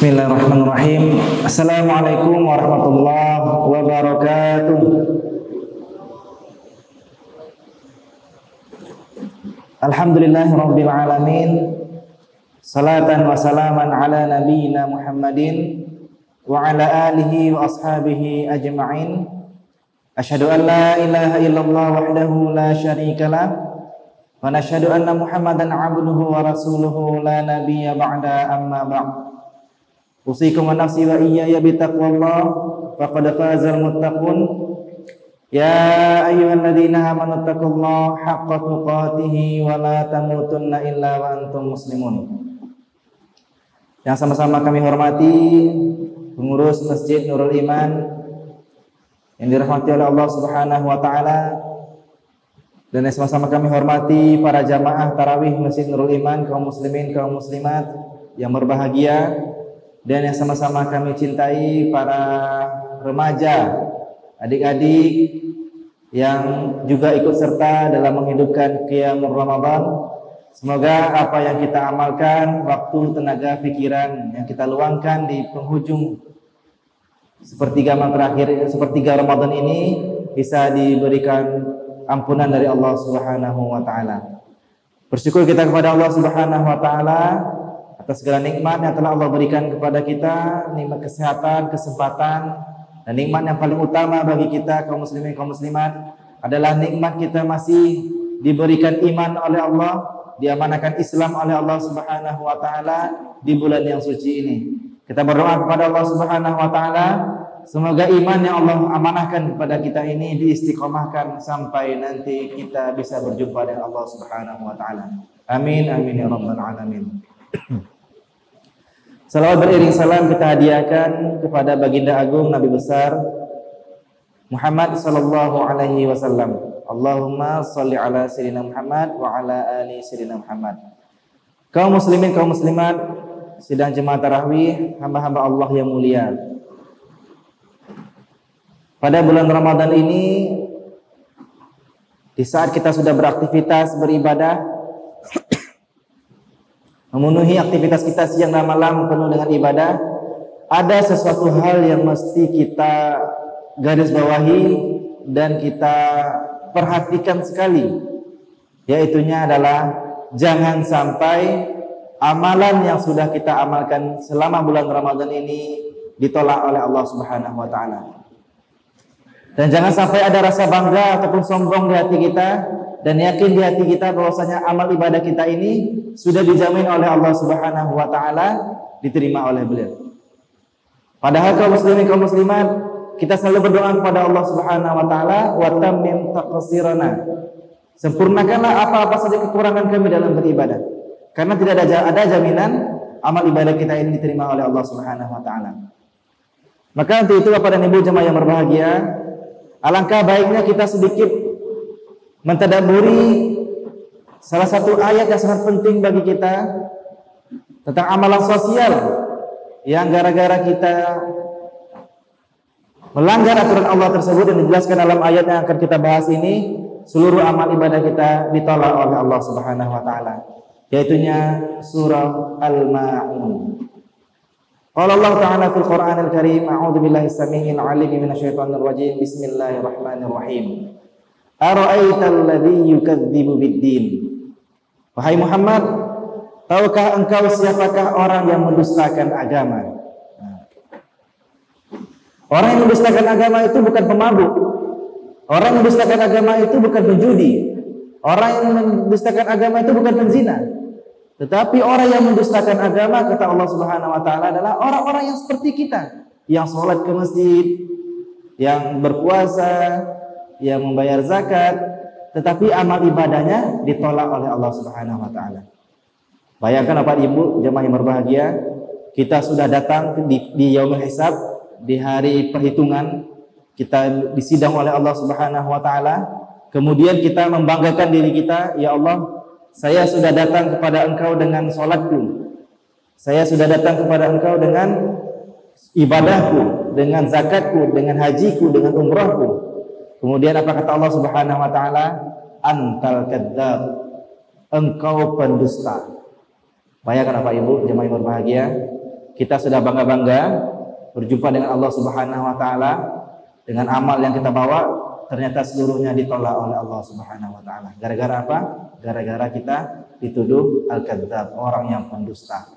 Bismillahirrahmanirrahim. Assalamualaikum warahmatullahi wabarakatuh. Alhamdulillahirabbil alamin. Salatan wa salaman ala nabiyyina Muhammadin wa ala alihi wa ashabihi ajma'in. Asyhadu an la ilaha illallah wahdahu la syarikalah wa nasyhadu anna Muhammadan abduhu wa rasuluhu la nabiyya ba'da, amma ba'd. Usikum wa nafsi wa iyaya bitaqwallah faqad fazal muttaqun. Ya ayyuhalladzina amanu taqullaha haqqa tuqatih wa la tamutunna illa wa antum muslimun. Yang sama-sama kami hormati pengurus Masjid Nurul Iman yang dirahmati oleh Allah Subhanahu wa taala, dan yang sama-sama kami hormati para jamaah tarawih Masjid Nurul Iman, kaum muslimin, kaum muslimat yang berbahagia, dan yang sama-sama kami cintai para remaja, adik-adik yang juga ikut serta dalam menghidupkan Qiyamul Ramadan. Semoga apa yang kita amalkan, waktu, tenaga, pikiran yang kita luangkan di penghujung sepertiga Ramadan ini bisa diberikan ampunan dari Allah Subhanahu wa taala. Bersyukur kita kepada Allah Subhanahu wa taala atas segala nikmat yang telah Allah berikan kepada kita, nikmat kesehatan, kesempatan, dan nikmat yang paling utama bagi kita kaum muslimin, kaum muslimat adalah nikmat kita masih diberikan iman oleh Allah, diamanahkan Islam oleh Allah Subhanahu wa taala di bulan yang suci ini. Kita berdoa kepada Allah Subhanahu wa taala, semoga iman yang Allah amanahkan kepada kita ini diistiqomahkan sampai nanti kita bisa berjumpa dengan Allah Subhanahu wa taala. Amin amin ya rabbal alamin. Salawat beriring salam kita hadiahkan kepada baginda agung Nabi besar Muhammad sallallahu alaihi wasallam. Allahumma shalli ala sayyidina Muhammad wa ala ali sayyidina Muhammad. Kaum muslimin, kaum muslimat, sidang jemaah tarawih, hamba-hamba Allah yang mulia. Pada bulan Ramadan ini, di saat kita sudah beraktivitas beribadah, memenuhi aktivitas kita siang dan malam penuh dengan ibadah, ada sesuatu hal yang mesti kita garis bawahi dan kita perhatikan sekali, yaitunya adalah jangan sampai amalan yang sudah kita amalkan selama bulan Ramadan ini ditolak oleh Allah Subhanahu wa taala. Dan jangan sampai ada rasa bangga ataupun sombong di hati kita, dan yakin di hati kita bahwasanya amal ibadah kita ini sudah dijamin oleh Allah Subhanahu wa taala diterima oleh beliau. Padahal kaum muslimin, kaum muslimat, kita selalu berdoa kepada Allah Subhanahu wa taala, wa tammim taqsirana. Sempurnakanlah apa-apa saja kekurangan kami dalam beribadah. Karena tidak ada jaminan amal ibadah kita ini diterima oleh Allah Subhanahu wa taala. Maka untuk itu Bapak dan Ibu jemaah yang berbahagia, alangkah baiknya kita sedikit mentadabburi salah satu ayat yang sangat penting bagi kita tentang amalan sosial yang gara-gara kita melanggar aturan Allah tersebut dan dijelaskan dalam ayat yang akan kita bahas ini, seluruh amal ibadah kita ditolak oleh Allah Subhanahu wa taala, yaitunya surah Al-Ma'un. Qala Allah Ta'ala fil Qur'anil Karim, a'udzu billahi samii'il 'aliim minasyaitonir rajim. Bismillahirrahmanirrahim. Ara'aital ladzi yukadzibu bid-din. Wahai Muhammad, tahukah engkau siapakah orang yang mendustakan agama? Orang yang mendustakan agama itu bukan pemabuk. Orang yang mendustakan agama itu bukan penjudi. Orang yang mendustakan agama itu bukan penzina. Tetapi orang yang mendustakan agama, kata Allah Subhanahu wa taala, adalah orang-orang yang seperti kita, yang sholat ke masjid, yang berpuasa, yang membayar zakat, tetapi amal ibadahnya ditolak oleh Allah Subhanahu wa taala. Bayangkan Bapak Ibu jemaah yang berbahagia, kita sudah datang di yaumul hisab, di hari perhitungan, kita disidang oleh Allah Subhanahu wa taala. Kemudian kita membanggakan diri kita, ya Allah, saya sudah datang kepada Engkau dengan salatku. Saya sudah datang kepada Engkau dengan ibadahku, dengan zakatku, dengan hajiku, dengan umrahku. Kemudian apa kata Allah Subhanahu wa taala? Antal kadzdzab. Engkau pendusta. Bayangkan Bapak Ibu jemaah yang berbahagia, kita sudah bangga-bangga berjumpa dengan Allah Subhanahu wa taala dengan amal yang kita bawa, ternyata seluruhnya ditolak oleh Allah Subhanahu wa taala. Gara-gara apa? Gara-gara kita dituduh al-kadzdzab, orang yang pendusta.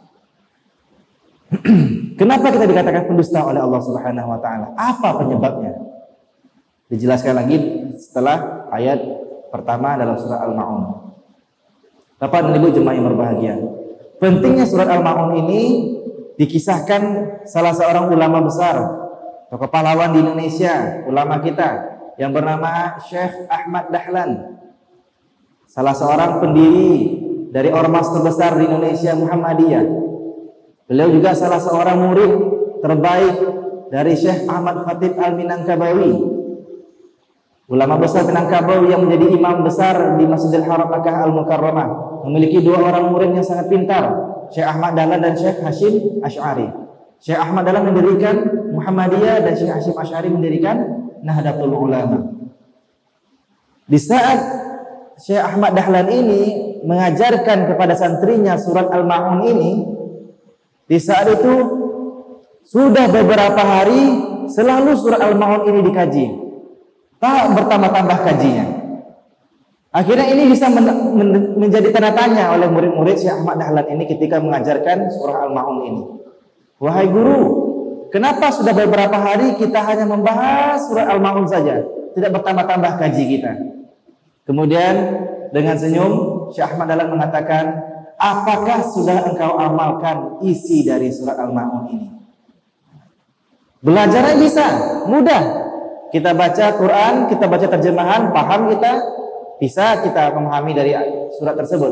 Kenapa kita dikatakan pendusta oleh Allah Subhanahu wa taala? Apa penyebabnya? Dijelaskan lagi setelah ayat pertama dalam surah Al-Ma'un. Bapak dan Ibu jemaah yang berbahagia, pentingnya surat Al-Ma'un ini dikisahkan salah seorang ulama besar, tokoh pahlawan di Indonesia, ulama kita yang bernama Syekh Ahmad Dahlan, salah seorang pendiri dari ormas terbesar di Indonesia, Muhammadiyah. Beliau juga salah seorang murid terbaik dari Syekh Ahmad Khatib Al-Minangkabawi, ulama besar Minangkabau yang menjadi imam besar di Masjidil Haram Makkah Al-Mukarramah, memiliki dua orang murid yang sangat pintar, Syekh Ahmad Dahlan dan Syekh Hashim Asy'ari. Syekh Ahmad Dahlan mendirikan Muhammadiyah dan Syekh Hashim Asy'ari mendirikan Nahdlatul Ulama. Di saat Syekh Ahmad Dahlan ini mengajarkan kepada santrinya surat Al-Ma'un ini, di saat itu sudah beberapa hari selalu surat Al-Ma'un ini dikaji, tak bertambah-tambah kajinya. Akhirnya ini bisa menjadi tanda tanya oleh murid-murid Syekh Ahmad Dahlan ini ketika mengajarkan surah Al-Ma'un ini. Wahai guru, kenapa sudah beberapa hari kita hanya membahas surah Al-Ma'un saja, tidak bertambah-tambah kaji kita? Kemudian dengan senyum Syekh Ahmad Dahlan mengatakan, apakah sudah engkau amalkan isi dari surah Al-Ma'un ini? Belajarnya bisa, mudah. Kita baca Quran, kita baca terjemahan, paham kita, bisa kita memahami dari surat tersebut.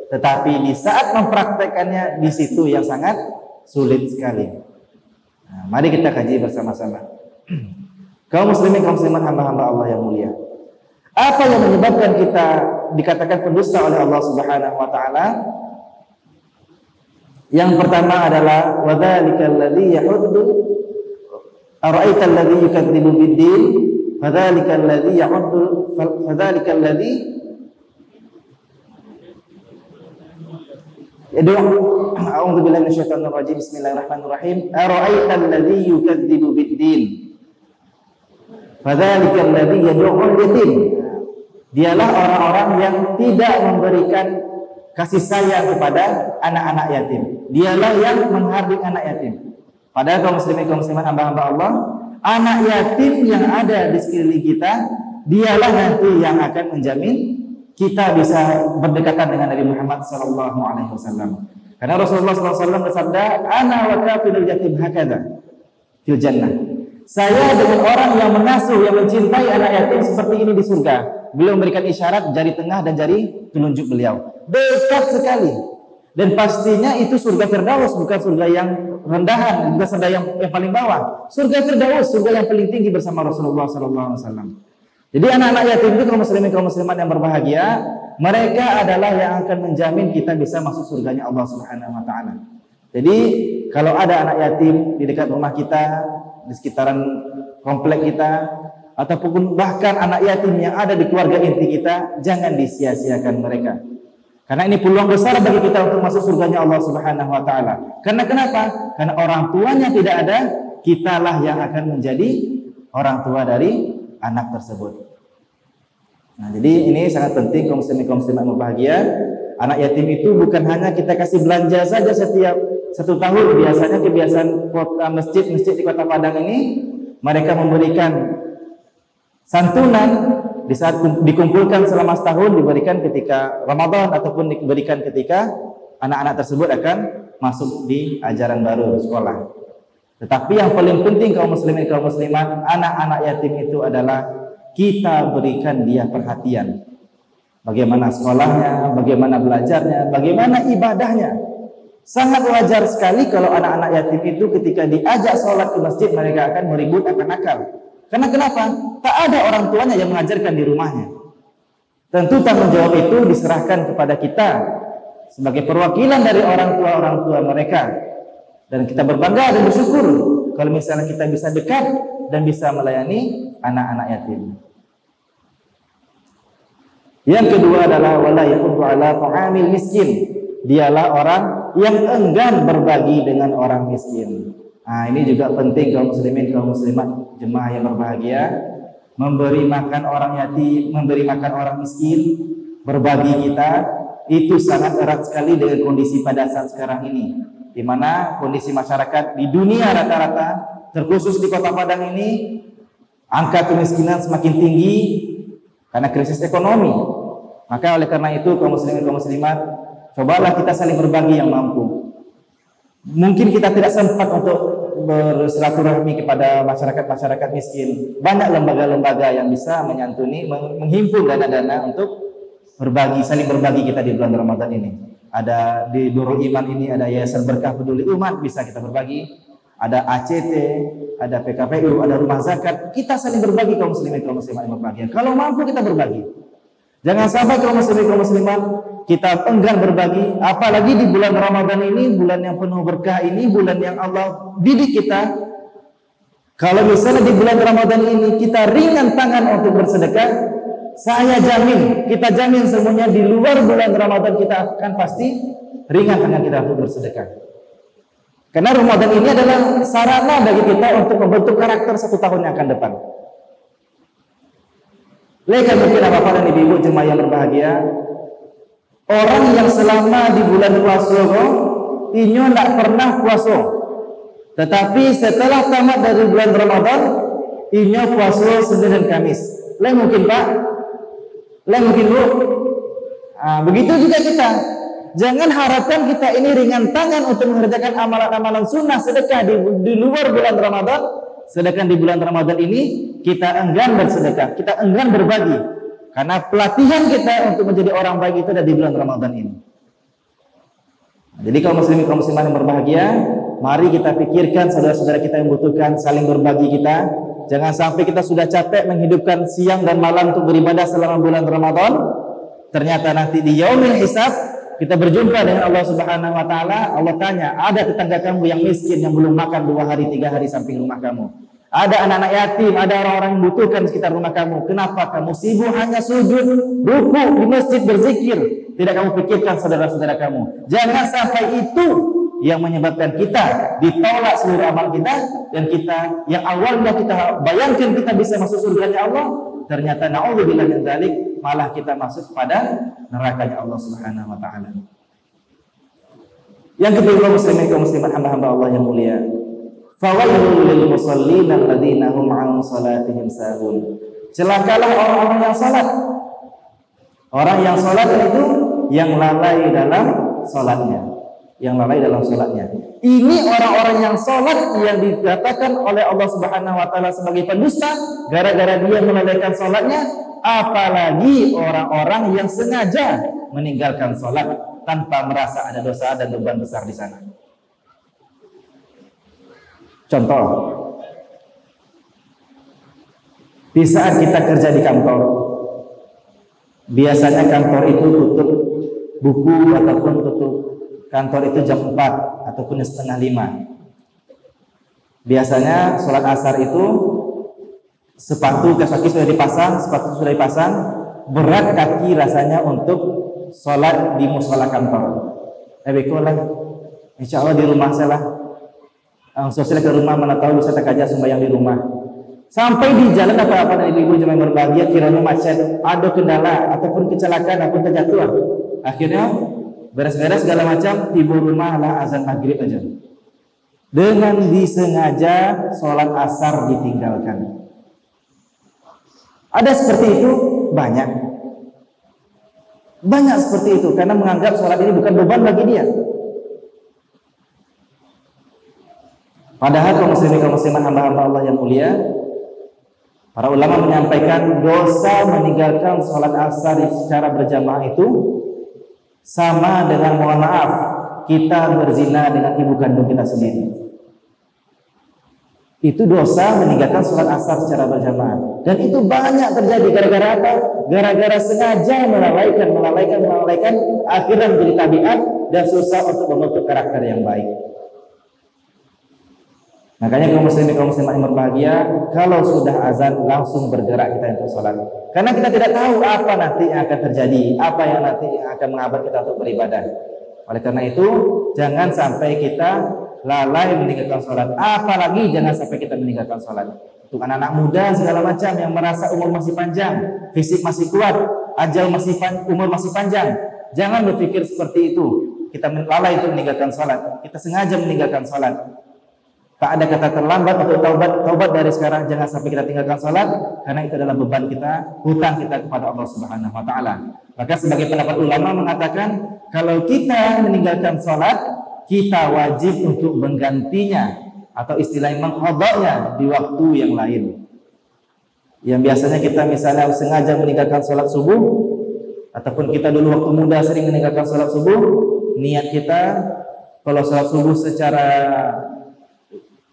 Tetapi di saat mempraktekannya, di situ yang sangat sulit sekali. Nah, mari kita kaji bersama-sama. Kaum muslimin, kaum muslimat, hamba-hamba Allah yang mulia. Apa yang menyebabkan kita dikatakan pendusta oleh Allah Subhanahu wa taala? Yang pertama adalah wadzalikal ladzi yahuddu ara'aital ladzi yukadzibu bid-din fadzalikal ladzi yahuddu fadzalikal ladzi a'udzu billahi minasyaitonir rajim. Bismillahirrahmanirrahim. Ara'aital ladzi yukadzibu bid-din fadzalikal ladzi yad'ul yatim. Dialah orang-orang yang tidak memberikan kasih sayang kepada anak-anak yatim. Dialah yang menghardik anak yatim. Padahal kaum muslimin, kaum muslimat, hamba-hamba Allah, anak yatim yang ada di sekeliling kita, dialah nanti yang akan menjamin kita bisa berdekatan dengan Nabi Muhammad SAW. Karena Rasulullah SAW bersabda, "Ana wa kafilul yatim hakadha fil jannah." Saya dengan orang yang mengasuh, yang mencintai anak yatim seperti ini di surga. Beliau memberikan isyarat jari tengah dan jari telunjuk beliau. Dekat sekali. Dan pastinya itu surga Firdaus, bukan surga yang rendahan, bukan surga yang paling bawah. Surga Firdaus, surga yang paling tinggi bersama Rasulullah SAW. Jadi anak-anak yatim itu kaum muslimin, kaum muslimat yang berbahagia, mereka adalah yang akan menjamin kita bisa masuk surganya Allah Subhanahu wa taala. Jadi kalau ada anak yatim di dekat rumah kita, di sekitaran komplek kita, ataupun bahkan anak yatim yang ada di keluarga inti kita, jangan disia-siakan mereka. Karena ini peluang besar bagi kita untuk masuk surganya Allah Subhanahu wa taala. Karena kenapa? Karena orang tuanya tidak ada, kitalah yang akan menjadi orang tua dari anak tersebut. Nah, jadi ini sangat penting kaum muslimin, kaum muslimat berbahagia. Anak yatim itu bukan hanya kita kasih belanja saja setiap 1 tahun. Biasanya kebiasaan masjid-masjid di Kota Padang ini, mereka memberikan santunan di saat dikumpulkan selama setahun, diberikan ketika Ramadan ataupun diberikan ketika anak-anak tersebut akan masuk di ajaran baru sekolah. Tetapi yang paling penting kaum muslimin, kaum muslimat, anak-anak yatim itu adalah kita berikan dia perhatian. Bagaimana sekolahnya, bagaimana belajarnya, bagaimana ibadahnya. Sangat wajar sekali kalau anak-anak yatim itu ketika diajak sholat ke masjid, mereka akan meribut, akan nakal. Karena kenapa? Tak ada orang tuanya yang mengajarkan di rumahnya. Tentu tanggung jawab itu diserahkan kepada kita sebagai perwakilan dari orang tua mereka. Dan kita berbangga dan bersyukur kalau misalnya kita bisa dekat dan bisa melayani anak-anak yatim. Yang kedua adalah wala yahuddu ala ta'amil miskin. Dialah orang yang enggan berbagi dengan orang miskin. Nah, ini juga penting kaum muslimin, kaum muslimat, jemaah yang berbahagia, memberi makan orang yatim, memberi makan orang miskin, berbagi kita, itu sangat erat sekali dengan kondisi pada saat sekarang ini, di mana kondisi masyarakat di dunia rata-rata, terkhusus di Kota Padang ini, angka kemiskinan semakin tinggi karena krisis ekonomi. Maka oleh karena itu kaum muslimin, kaum muslimat, cobalah kita saling berbagi yang mampu. Mungkin kita tidak sempat untuk bersilaturahmi kepada masyarakat miskin. Banyak lembaga-lembaga yang bisa menyantuni, menghimpun dana-dana untuk berbagi, saling berbagi kita di bulan Ramadan ini. Ada di Nurul Iman ini, ada Yayasan Berkah Peduli Umat, bisa kita berbagi. Ada ACT, ada PKPU, ada Rumah Zakat. Kita saling berbagi kaum muslimin, kaum muslimat yang berbahagia. Kalau mampu kita berbagi. Jangan sampai kaum muslimin, kaum muslimat kita enggan berbagi, apalagi di bulan Ramadan ini, bulan yang penuh berkah ini, bulan yang Allah didik kita. Kalau misalnya di bulan Ramadan ini kita ringan tangan untuk bersedekah, saya jamin, kita jamin semuanya di luar bulan Ramadan kita akan pasti ringan tangan kita untuk bersedekah. Karena Ramadan ini adalah sarana bagi kita untuk membentuk karakter 1 tahun yang akan depan. Mereka mungkin bapak dan ibu jemaah yang berbahagia, orang yang selama di bulan puasa inyo tidak pernah puasa, tetapi setelah tamat dari bulan Ramadan inyo puasa Senin dan Kamis. Lain mungkin Pak, lain mungkin Bu. Begitu juga kita. Jangan harapkan kita ini ringan tangan untuk mengerjakan amalan-amalan sunnah sedekah di luar bulan Ramadan. Sedangkan di bulan Ramadan ini kita enggan bersedekah, kita enggan berbagi. Karena pelatihan kita untuk menjadi orang baik itu ada di bulan Ramadan ini. Jadi kaum muslimin, kaum muslimat yang berbahagia, mari kita pikirkan saudara-saudara kita yang membutuhkan, saling berbagi kita. Jangan sampai kita sudah capek menghidupkan siang dan malam untuk beribadah selama bulan Ramadan. Ternyata nanti di yaumil hisab kita berjumpa dengan Allah Subhanahu wa taala. Allah tanya, ada tetangga kamu yang miskin yang belum makan 2 hari 3 hari samping rumah kamu. Ada anak-anak yatim, ada orang-orang yang membutuhkan di sekitar rumah kamu. Kenapa kamu sibuk hanya sujud, ruku di masjid berzikir? Tidak kamu pikirkan saudara-saudara kamu. Jangan sampai itu yang menyebabkan kita ditolak seluruh amal kita, dan kita yang awalnya kita bayangkan kita bisa masuk surganya Allah, ternyata na'udzubillah min dzalik, malah kita masuk pada nerakanya Allah Subhanahu wa taala. Yang kedua, kaum muslimin, kaum muslimat, hamba-hamba Allah yang mulia, fawailul lil musallin alladzina hum 'an salatihim sahun. Celakalah orang-orang yang salat. Orang yang salat itu yang lalai dalam salatnya. Yang lalai dalam salatnya. Ini orang-orang yang salat yang dikatakan oleh Allah Subhanahu wa taala sebagai pendusta gara-gara dia melalaikan salatnya, apalagi orang-orang yang sengaja meninggalkan salat tanpa merasa ada dosa dan beban besar di sana. Contoh, di saat kita kerja di kantor, biasanya kantor itu tutup buku ataupun tutup kantor itu jam 4 ataupun setengah 5. Biasanya sholat asar itu sepatu kaki sudah dipasang, sepatu sudah dipasang, berat kaki rasanya untuk sholat di musola kantor. Bekolah, insya Allah di rumah saya lah. Sosial ke rumah, mana tahu bisa tak aja sembahyang di rumah. Sampai di jalan apa-apa dari ibu jemaah yang berbahagia, kiranya macet, ada kendala ataupun kecelakaan ataupun terjatuh. Akhirnya beres-beres segala macam, tiba rumah lah azan maghrib aja. Dengan disengaja sholat asar ditinggalkan. Ada seperti itu banyak. Banyak seperti itu karena menganggap sholat ini bukan beban bagi dia. Padahal kaum muslimin, kaum muslimat, hamba-hamba Allah yang mulia, para ulama menyampaikan dosa meninggalkan sholat asar secara berjamaah itu sama dengan, mohon maaf, kita berzina dengan ibu kandung kita sendiri. Itu dosa meninggalkan sholat asar secara berjamaah. Dan itu banyak terjadi gara-gara apa? Gara-gara sengaja melalaikan, akhirnya menjadi tabiat dan susah untuk membentuk karakter yang baik. Makanya kaum muslimin, kaum muslimat yang berbahagia, kalau sudah azan langsung bergerak kita untuk sholat. Karena kita tidak tahu apa nanti yang akan terjadi, apa yang nanti akan menghambat kita untuk beribadah. Oleh karena itu, jangan sampai kita lalai meninggalkan sholat. Apalagi jangan sampai kita meninggalkan sholat. Untuk anak-anak muda segala macam yang merasa umur masih panjang, fisik masih kuat, umur masih panjang, jangan berpikir seperti itu. Kita lalai untuk meninggalkan sholat. Kita sengaja meninggalkan sholat. Tak ada kata terlambat untuk taubat dari sekarang. Jangan sampai kita tinggalkan sholat, karena itu adalah beban kita, hutang kita kepada Allah Subhanahu Wa Taala. Maka sebagai pendapat ulama mengatakan, kalau kita meninggalkan sholat, kita wajib untuk menggantinya atau istilahnya mengqadanya di waktu yang lain. Yang biasanya kita misalnya sengaja meninggalkan sholat subuh, ataupun kita dulu waktu muda sering meninggalkan sholat subuh, niat kita kalau sholat subuh secara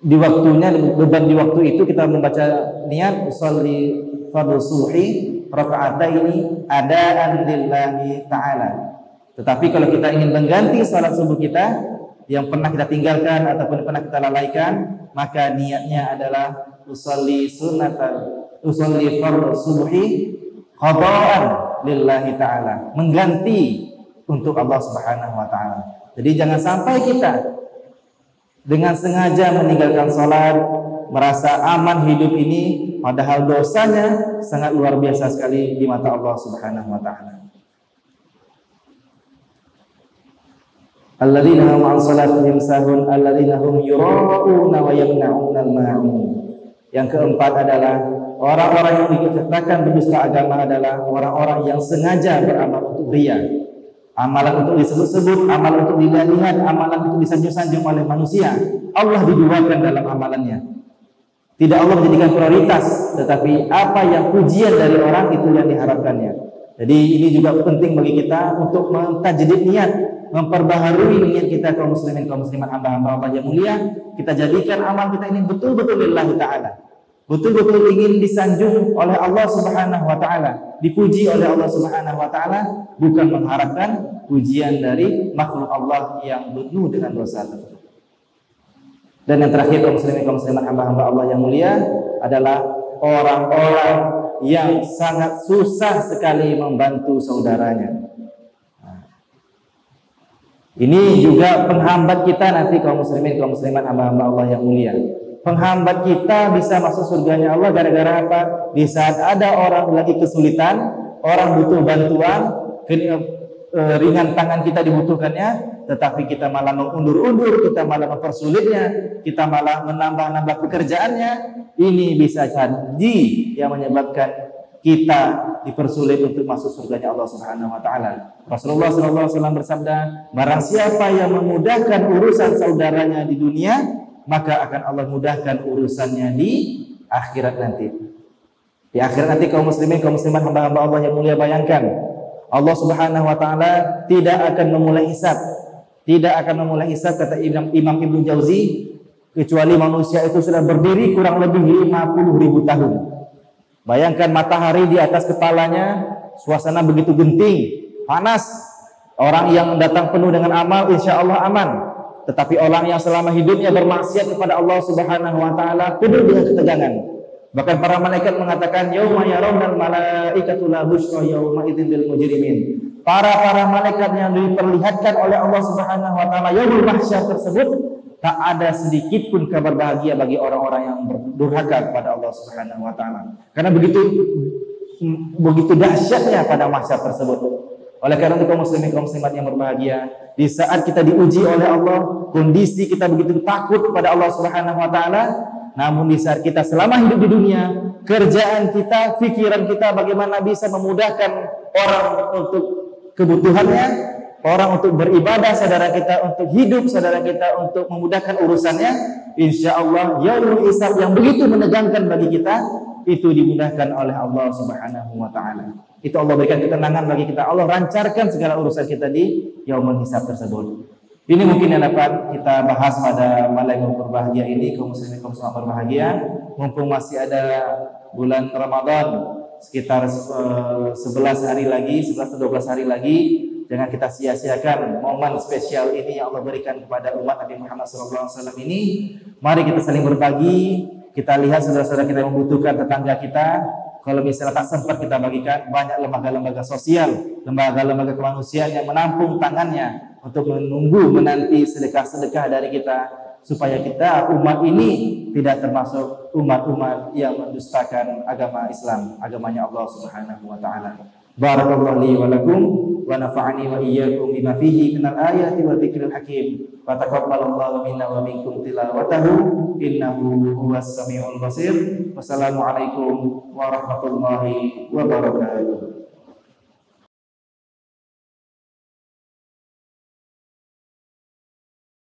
di waktunya, beban di waktu itu kita membaca niat usolli fardhu subhi raka'ataini adaan lillahi ta'ala. Tetapi kalau kita ingin mengganti sholat subuh kita yang pernah kita tinggalkan ataupun pernah kita lalaikan, maka niatnya adalah usolli fardhu subhi qada'an lillahi ta'ala, mengganti untuk Allah Subhanahu Wa Taala. Jadi jangan sampai kita dengan sengaja meninggalkan sholat, merasa aman hidup ini, padahal dosanya sangat luar biasa sekali di mata Allah Subhanahu Wa Taala. Alladzina hum an salatihim sahun alladzina hum yura'una wa yamna'una al-ma'un. Yang keempat adalah orang-orang yang dikatakan berdusta agama adalah orang-orang yang sengaja beramal untuk riya. Amalan untuk disebut-sebut, amalan untuk dilihat, amalan untuk disanjung-sanjung oleh manusia. Allah diduakan dalam amalannya. Tidak Allah menjadikan prioritas, tetapi apa yang pujian dari orang itu yang diharapkannya. Jadi ini juga penting bagi kita untuk mentajdid niat, memperbaharui niat kita kaum muslimin kaum muslimat hamba-hamba Allah yang mulia. Kita jadikan amal kita ini betul-betul lillahi ta'ala, betul-betul ingin disanjung oleh Allah Subhanahu Wa Taala, dipuji oleh Allah Subhanahu Wa Taala, bukan mengharapkan pujian dari makhluk Allah yang penuh dengan dosa tersebut. Dan yang terakhir kaum muslimin kaum muslimat hamba-hamba Allah yang mulia adalah orang-orang yang sangat susah sekali membantu saudaranya. Ini juga penghambat kita nanti kaum muslimin kaum muslimat hamba-hamba Allah yang mulia. Penghambat kita bisa masuk surganya Allah gara-gara apa? Di saat ada orang lagi kesulitan, orang butuh bantuan, ringan tangan kita dibutuhkannya, tetapi kita malah mengundur-undur, kita malah mempersulitnya, kita malah menambah-nambah pekerjaannya. Ini bisa jadi yang menyebabkan kita dipersulit untuk masuk surganya Allah Subhanahu Wa Taala. Rasulullah SAW bersabda, barang siapa yang memudahkan urusan saudaranya di dunia, maka akan Allah mudahkan urusannya di akhirat nanti. Di akhirat nanti kaum muslimin kaum muslimat hamba-hamba Allah yang mulia, bayangkan Allah Subhanahu Wa Taala tidak akan memulai hisab, kata Imam Ibnu Jauzi, kecuali manusia itu sudah berdiri kurang lebih 50.000 tahun. Bayangkan matahari di atas kepalanya, suasana begitu genting, panas. Orang yang datang penuh dengan amal, insya Allah aman. Tetapi orang yang selama hidupnya bermaksiat kepada Allah Subhanahu Wa Taala penuh dengan ketegangan. Bahkan para malaikat mengatakan, yauma yarawnal malaikatu la busyra yauma idzin lil mujrimin. Para malaikat yang diperlihatkan oleh Allah Subhanahu Wa Taala yaumul mahsyar tersebut, tak ada sedikit pun kabar bahagia bagi orang-orang yang berdurhaka kepada Allah Subhanahu Wa Taala. Karena begitu dahsyatnya pada mahsyar tersebut. Oleh karena itu kaum muslimin kaum muslimat yang berbahagia, di saat kita diuji oleh Allah, kondisi kita begitu takut kepada Allah Subhanahu Wa Taala, namun di saat kita selama hidup di dunia, kerjaan kita, pikiran kita bagaimana bisa memudahkan orang untuk kebutuhannya, orang untuk beribadah, saudara kita untuk hidup, saudara kita untuk memudahkan urusannya, insya Allah yaumul hisab yang begitu menegangkan bagi kita itu dimudahkan oleh Allah Subhanahu Wa Taala. Itu Allah berikan ketenangan bagi kita. Allah lancarkan segala urusan kita di yaumul hisab tersebut. Ini mungkin yang dapat kita bahas pada malam yang berbahagia ini, kaum muslimin kaum muslimat berbahagia, mumpung masih ada bulan Ramadan sekitar 11 hari lagi, 11 atau 12 hari lagi. Jangan kita sia-siakan momen spesial ini yang Allah berikan kepada umat Nabi Muhammad SAW ini. Mari kita saling berbagi. Kita lihat saudara-saudara kita yang membutuhkan, tetangga kita, Kalau misalnya tak sempat kita bagikan, banyak lembaga-lembaga sosial, lembaga-lembaga kemanusiaan yang menampung tangannya untuk menanti sedekah-sedekah dari kita, supaya kita umat ini tidak termasuk umat-umat yang mendustakan agama Islam, agamanya Allah Subhanahu wa taala. Barakallahu li wa lakum wa nafa'ani wa iyyakum bima fihi minal ayati wa dzikril hakim. Wa taqabbalallahu minna wa minkum tilawatahu innahu huwas samiul basir. Wassalamu alaikum warahmatullahi wabarakatuh.